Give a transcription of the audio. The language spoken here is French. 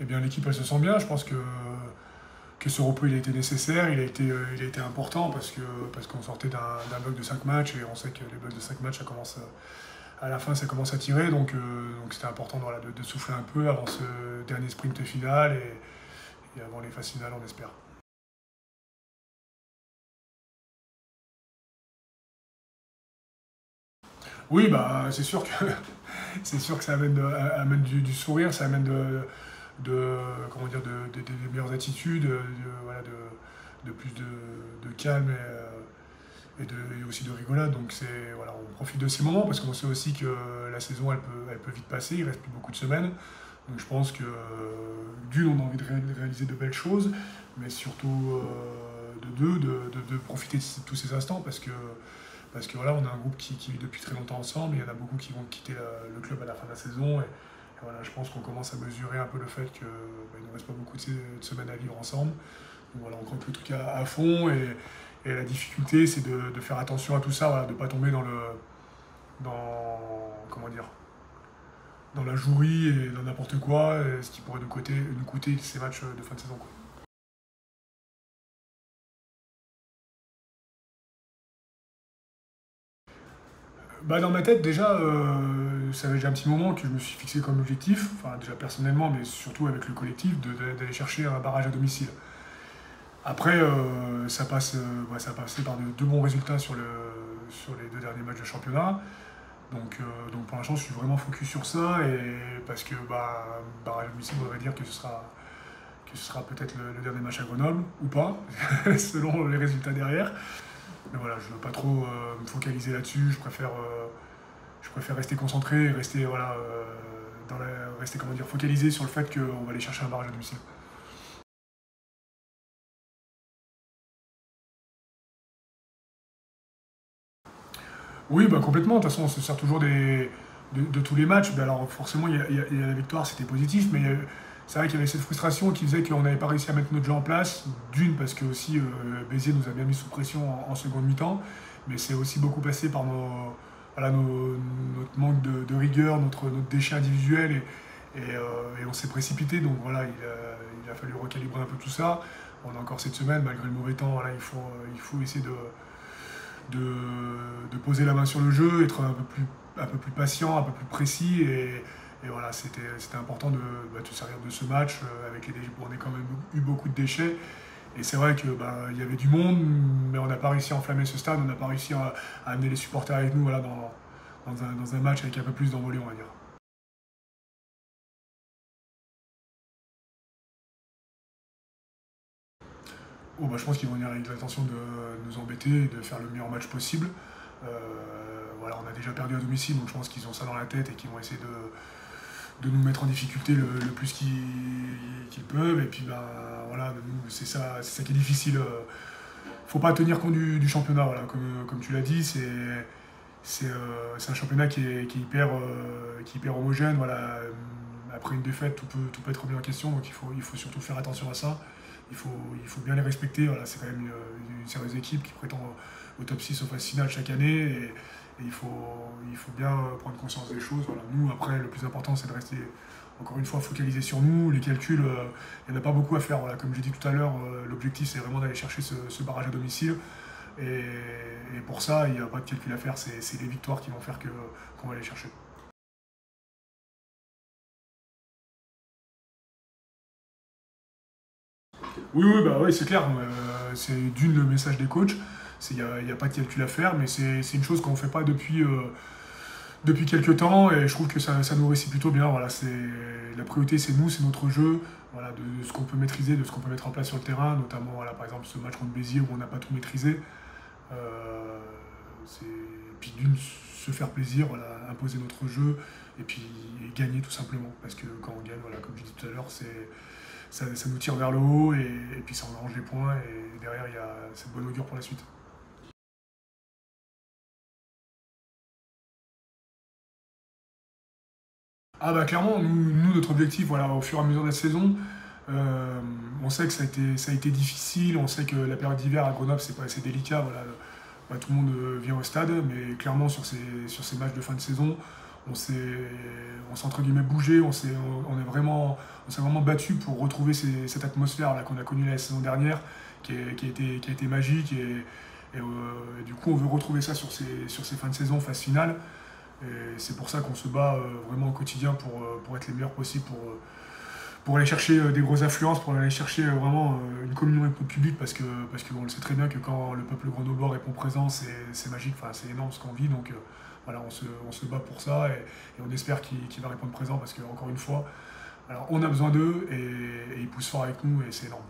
Eh bien, l'équipe, elle se sent bien. Je pense que ce repos, il a été nécessaire, il a été important parce qu'on sortait d'un bloc de 5 matchs et on sait que les blocs de 5 matchs, ça commence à la fin, ça commence à tirer. Donc c'était important voilà, de souffler un peu avant ce dernier sprint final et avant les phases finales, on espère. Oui, bah, c'est sûr que ça amène du sourire, ça amène comment dire, des meilleures attitudes, voilà, de plus de calme et aussi de rigolade. Donc voilà, on profite de ces moments parce qu'on sait aussi que la saison elle peut vite passer, il reste plus beaucoup de semaines. Donc je pense que d'une, on a envie de réaliser de belles choses, mais surtout de deux, de profiter de tous ces instants parce que voilà, on a un groupe qui vit depuis très longtemps ensemble, il y en a beaucoup qui vont quitter le club à la fin de la saison. Et voilà, je pense qu'on commence à mesurer un peu le fait qu'il ne nous reste pas beaucoup de semaines à vivre ensemble. Donc voilà, on croque le truc à fond et la difficulté c'est de faire attention à tout ça, voilà, de ne pas tomber comment dire, dans la jouerie et dans n'importe quoi, et ce qui pourrait nous coûter ces matchs de fin de saison, quoi. Bah, dans ma tête, déjà, ça fait déjà un petit moment que je me suis fixé comme objectif, enfin déjà personnellement, mais surtout avec le collectif, d'aller chercher un barrage à domicile. Après, ça passait par de bons résultats sur les deux derniers matchs de championnat. Donc pour l'instant, je suis vraiment focus sur ça, et parce que barrage à domicile voudrait dire que ce sera peut-être le dernier match à Grenoble, ou pas, selon les résultats derrière. Mais voilà, je ne veux pas trop me focaliser là-dessus, je préfère rester concentré et rester, voilà, rester comment dire, focalisé sur le fait qu'on va aller chercher un barrage à domicile. Oui, bah, complètement, de toute façon on se sert toujours de tous les matchs. Mais alors forcément, il y a la victoire, c'était positif, mais c'est vrai qu'il y avait cette frustration qui faisait qu'on n'avait pas réussi à mettre notre jeu en place. D'une, parce que aussi Béziers nous a bien mis sous pression en seconde mi-temps, mais c'est aussi beaucoup passé par voilà, notre manque de rigueur, notre déchet individuel, et on s'est précipité. Donc voilà, il a fallu recalibrer un peu tout ça. On a encore cette semaine, malgré le mauvais temps, voilà, il faut essayer de poser la main sur le jeu, être un peu plus patient, un peu plus précis. Et voilà, c'était important de se servir de ce match avec les déchets. Bon, on a quand même eu beaucoup de déchets. Et c'est vrai que il y avait du monde, mais on n'a pas réussi à enflammer ce stade, on n'a pas réussi à amener les supporters avec nous voilà, dans un match avec un peu plus d'envolée, on va dire. Oh, bah, je pense qu'ils vont venir avec l'intention de nous embêter et de faire le meilleur match possible. Voilà, on a déjà perdu à domicile, donc je pense qu'ils ont ça dans la tête et qu'ils vont essayer de nous mettre en difficulté le plus qu'ils peuvent. Et puis voilà, nous, c'est ça qui est difficile. Faut pas tenir compte du championnat, voilà, comme tu l'as dit, c'est un championnat qui est hyper homogène. Voilà. Après une défaite, tout peut être remis en question, donc il faut surtout faire attention à ça. Il faut bien les respecter. Voilà, c'est quand même une sérieuse équipe qui prétend au top 6 au phase finale chaque année. Et il faut bien prendre conscience des choses. Voilà. Nous, après, le plus important, c'est de rester, encore une fois, focalisé sur nous. Les calculs, il n'y en a pas beaucoup à faire. Voilà. Comme j'ai dit tout à l'heure, l'objectif, c'est vraiment d'aller chercher ce barrage à domicile. Et, et pour ça, il n'y a pas de calcul à faire. C'est les victoires qui vont faire qu'on va aller chercher. Oui, oui, bah oui, c'est clair. C'est d'une le message des coachs. Il n'y a pas de calcul à faire, mais c'est une chose qu'on ne fait pas depuis quelques temps, et je trouve que ça nous réussit plutôt bien. Voilà, la priorité, c'est nous, c'est notre jeu, voilà, de ce qu'on peut maîtriser, de ce qu'on peut mettre en place sur le terrain, notamment voilà, par exemple ce match contre Béziers où on n'a pas tout maîtrisé. Euh, et puis d'une, se faire plaisir, voilà, imposer notre jeu, et puis gagner tout simplement. Parce que quand on gagne, voilà, comme je disais tout à l'heure, ça nous tire vers le haut, et puis ça engrange les points, et derrière, il y a cette bonne augure pour la suite. Ah bah clairement, notre objectif, voilà, au fur et à mesure de la saison, euh, on sait que ça a été difficile, on sait que la période d'hiver à Grenoble, c'est pas assez délicat, voilà, tout le monde vient au stade, mais clairement sur ces matchs de fin de saison, on s'est entre guillemets bougé, on s'est vraiment battu pour retrouver cette atmosphère là qu'on a connue la saison dernière, qui a été magique, et du coup on veut retrouver ça sur ces fins de saison, phase finale. Et c'est pour ça qu'on se bat vraiment au quotidien pour être les meilleurs possibles, pour aller chercher des grosses influences, pour aller chercher vraiment une communion avec le public, parce qu'on le sait très bien que quand le peuple grenoblois répond présent, c'est magique, enfin, c'est énorme ce qu'on vit. Donc voilà, on se bat pour ça, et on espère qu'il va répondre présent, parce qu'encore une fois, alors, on a besoin d'eux, et ils poussent fort avec nous, et c'est énorme.